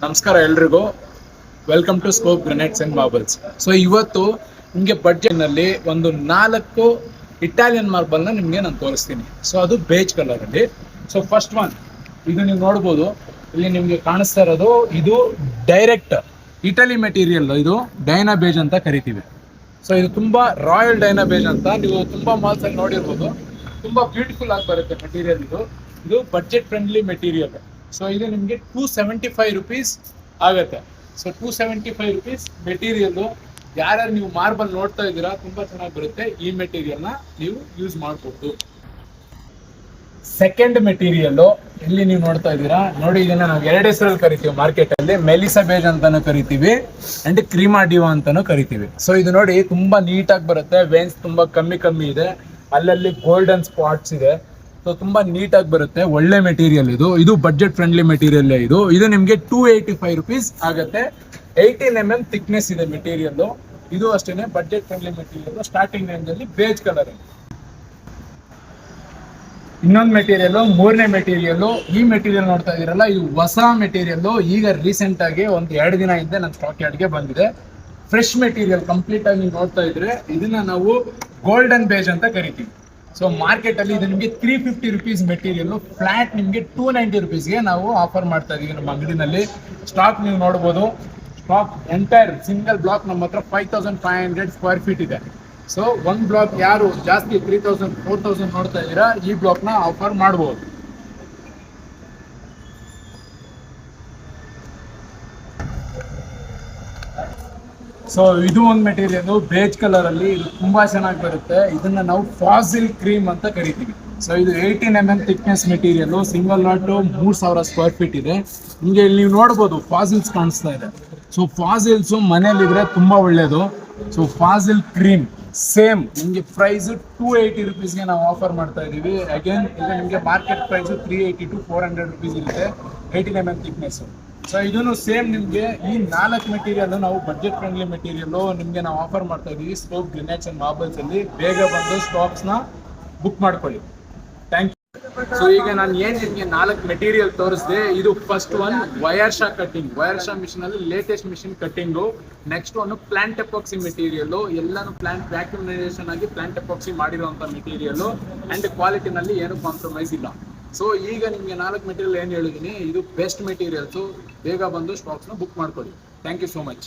ನಮಸ್ಕಾರ ಎಲ್ರಿಗೂ. Welcome to scope granites and marbles. So ಇವತ್ತು ನಿಮಗೆ ಬಡ್ಜೆಟ್ನಲ್ಲಿ ಒಂದು 4 ಇಟಾಲಿಯನ್ ಮಾರ್ಬಲ್ನ ನಿಮಗೆ ನಾನು ತೋರಿಸ್ತೀನಿ. ಸೊ ಅದು ಬೇಜ್ ಕಲರಲ್ಲಿ. ಸೊ ಫಸ್ಟ್ ಒನ್ ಇದು ನೀವು ನೋಡ್ಬೋದು, ಇಲ್ಲಿ ನಿಮಗೆ ಕಾಣಿಸ್ತಾ ಇರೋದು ಇದು ಡೈರೆಕ್ಟ್ ಇಟಲಿ ಮೆಟೀರಿಯಲ್. ಇದು ಡೈನಾ ಬೇಜ್ ಅಂತ ಕರಿತೀವಿ. ಸೊ ಇದು ತುಂಬಾ ರಾಯಲ್ ಡೈನಾ ಬೇಜ್ ಅಂತ ನೀವು ತುಂಬಾ ಮಾಲ್ಸ್ ಅಲ್ಲಿ ನೋಡಿರ್ಬೋದು. ತುಂಬಾ ಬ್ಯೂಟಿಫುಲ್ ಆಗಿ ಬರುತ್ತೆ ಮೆಟೀರಿಯಲ್. ಇದು ಬಡ್ಜೆಟ್ ಫ್ರೆಂಡ್ಲಿ ಮೆಟೀರಿಯಲ್. ಸೊ ಇದು ನಿಮಗೆ 275 rupees ಆಗುತ್ತೆ. So 275 rupees material. ಯಾರ್ಯಾರು ನೀವು ಮಾರ್ಬಲ್ ನೋಡ್ತಾ ಇದ್ದೀರಾ, ತುಂಬಾ ಚೆನ್ನಾಗಿ ಬರುತ್ತೆ. ಈ ಮೆಟೀರಿಯಲ್ನ ನೀವು ಯೂಸ್ ಮಾಡ್ಬೋದು. ಸೆಕೆಂಡ್ ಮೆಟೀರಿಯಲ್ ಇಲ್ಲಿ ನೀವು ನೋಡ್ತಾ ಇದ್ದೀರಾ ನೋಡಿ, ಇದನ್ನ ನಾವು 2 ಹೆಸರಲ್ಲಿ ಕರಿತೀವಿ ಮಾರ್ಕೆಟ್ ಅಲ್ಲಿ. ಮೆಲಿಸಾ ಬೇಜ್ ಅಂತಾನು ಕರಿತೀವಿ ಅಂಡ್ ಕ್ರೀಮಾ ಡಿವಾ ಅಂತಾನು ಕರಿತೀವಿ. ಸೊ ಇದು ನೋಡಿ ತುಂಬಾ ನೀಟಾಗಿ ಬರುತ್ತೆ. ವೇನ್ಸ್ ತುಂಬಾ ಕಮ್ಮಿ ಇದೆ, ಅಲ್ಲಲ್ಲಿ ಗೋಲ್ಡನ್ ಸ್ಪಾಟ್ಸ್ ಇದೆ. ಸೊ ತುಂಬಾ ನೀಟಾಗಿ ಬರುತ್ತೆ, ಒಳ್ಳೆ ಮೆಟೀರಿಯಲ್. ಇದು ಬಡ್ಜೆಟ್ ಫ್ರೆಂಡ್ಲಿ ಮೆಟೀರಿಯಲ್. ಇದು ನಿಮಗೆ 285 rupees ಆಗುತ್ತೆ. 18 mm ಥಿಕ್ನೆಸ್ ಇದೆ ಮೆಟೀರಿಯಲ್. ಇದು ಅಷ್ಟೇನೆ budget friendly material. Starting range ಅಲ್ಲಿ ಬೇಜ್ ಕಲರ್. ಇನ್ನೊಂದು ಮೆಟೀರಿಯಲ್, 3ನೇ ಮೆಟೀರಿಯಲ್. ಈ ಮೆಟೀರಿಯಲ್ ನೋಡ್ತಾ ಇದೀರಲ್ಲ, ಇದು ಹೊಸ ಮೆಟೀರಿಯಲ್. ಈಗ ರೀಸೆಂಟ್ ಆಗಿ 1-2 ದಿನ ಹಿಂದೆ ನನ್ನ ಸ್ಟಾಕ್ ಯಾರ್ಡ್ಗೆ ಬಂದಿದೆ. ಫ್ರೆಶ್ ಮೆಟೀರಿಯಲ್ ಕಂಪ್ಲೀಟ್ ಆಗಿ ನೀವು ನೋಡ್ತಾ ಇದ್ರೆ ಇದನ್ನ ನಾವು ಗೋಲ್ಡನ್ ಬೇಜ್ ಅಂತ ಕರಿತೀವಿ. ಸೊ ಮಾರ್ಕೆಟ್ ಅಲ್ಲಿ ಇದು ನಿಮಗೆ 350 rupees ಮೆಟೀರಿಯಲ್. ಫ್ಲಾಟ್ ನಿಮಗೆ 290 rupeesಗೆ ನಾವು ಆಫರ್ ಮಾಡ್ತಾ ಇದೀವಿ ನಮ್ಮ ಅಂಗಡಿನಲ್ಲಿ. ಸ್ಟಾಕ್ ನೀವು ನೋಡ್ಬೋದು. ಸ್ಟಾಕ್ ಎಂಟೈರ್ ಸಿಂಗಲ್ ಬ್ಲಾಕ್ ನಮ್ಮ ಹತ್ರ 5500 square feet ಇದೆ. ಸೊ ಒಂದು ಬ್ಲಾಕ್ ಯಾರು ಜಾಸ್ತಿ 3000 4000 ನೋಡ್ತಾ ಇದ್ದೀರಾ, ಈ ಬ್ಲಾಕ್ನ ಆಫರ್ ಮಾಡ್ಬೋದು. ಸೊ ಇದು ಒಂದು ಮೆಟೀರಿಯಲ್ ಬೇಜ್ ಕಲರ್ ಅಲ್ಲಿ. ಇದು ತುಂಬಾ ಚೆನ್ನಾಗಿ ಬರುತ್ತೆ. ಇದನ್ನ ನಾವು ಫಾಸಿಲ್ ಕ್ರೀಮ್ ಅಂತ ಕರಿತೀವಿ. ಸೊ ಇದು 18 mm thickness material. Single lot 3000 square feet ಇದೆ. ನಿಮಗೆ ಇಲ್ಲಿ ನೀವು ನೋಡ್ಬೋದು ಫಾಸಿಲ್ಸ್ ಕಾಣಿಸ್ತಾ ಇದೆ. ಸೊ ಫಾಸಿಲ್ಸ್ ಮನೇಲಿದ್ರೆ ತುಂಬಾ ಒಳ್ಳೇದು. ಸೊ ಫಾಸಿಲ್ ಕ್ರೀಮ್ ಸೇಮ್ ನಿಮಗೆ ಪ್ರೈಸ್ 280 rupeesಗೆ ನಾವು ಆಫರ್ ಮಾಡ್ತಾ ಇದೀವಿ. ಅಗೇನ್ ಇದು ನಿಮಗೆ ಮಾರ್ಕೆಟ್ ಪ್ರೈಸ್ 380 to 400 rupees ಇರುತ್ತೆ. 18 mm ಥಿಕ್ನೆಸ್. ಸೊ ಇದನ್ನು ಸೇಮ್ ನಿಮಗೆ ಈ 4 ಮೆಟೀರಿಯಲ್ ನಾವು ಬಡ್ಜೆಟ್ ಫ್ರೆಂಡ್ಲಿ ಮೆಟೀರಿಯಲ್ ನಿಮಗೆ ನಾವು ಆಫರ್ ಮಾಡ್ತಾ ಇದೀವಿ ಸ್ಕೋಪ್ ಗ್ರೆನೇಟ್ಸ್ ಅಂಡ್ ಮಾರ್ಬಲ್ಸ್ ಅಲ್ಲಿ. ಬೇಗ ಬಂದು ಸ್ಟಾಕ್ಸ್ ನ ಬುಕ್ ಮಾಡ್ಕೊಳ್ಳಿ. Thank you. ಸೊ ಈಗ ನಾನು ನಿಮಗೆ 4 ಮೆಟೀರಿಯಲ್ ತೋರಿಸಿದೆ. ಇದು first one wire saw cutting. Wire saw machine ಅಲ್ಲಿ latest machine cutting. Next one plant epoxy material. ಎಲ್ಲಾನು ಪ್ಲಾಂಟ್ ವ್ಯಾಕ್ಯೂಮ್ನೈಸೇಷನ್ ಆಗಿ ಪ್ಲಾಂಟ್ ಎಪಾಕ್ಸಿ ಮಾಡಿರುವಂತ ಮೆಟೀರಿಯಲ್ ಅಂಡ್ ಕ್ವಾಲಿಟಿನಲ್ಲಿ ಏನು ಕಾಂಪ್ರಮೈಸ್ ಇಲ್ಲ. ಸೊ ಈಗ ನಿಮಗೆ 4 ಮೆಟೀರಿಯಲ್ ಏನು ಹೇಳಿದ್ದೀನಿ, ಇದು ಬೆಸ್ಟ್ ಮೆಟೀರಿಯಲ್ಸು. ಬೇಗ ಬಂದು ಸ್ಟಾಕ್ಸ್ನ ಬುಕ್ ಮಾಡ್ಕೊಳ್ಳಿ. Thank you so much.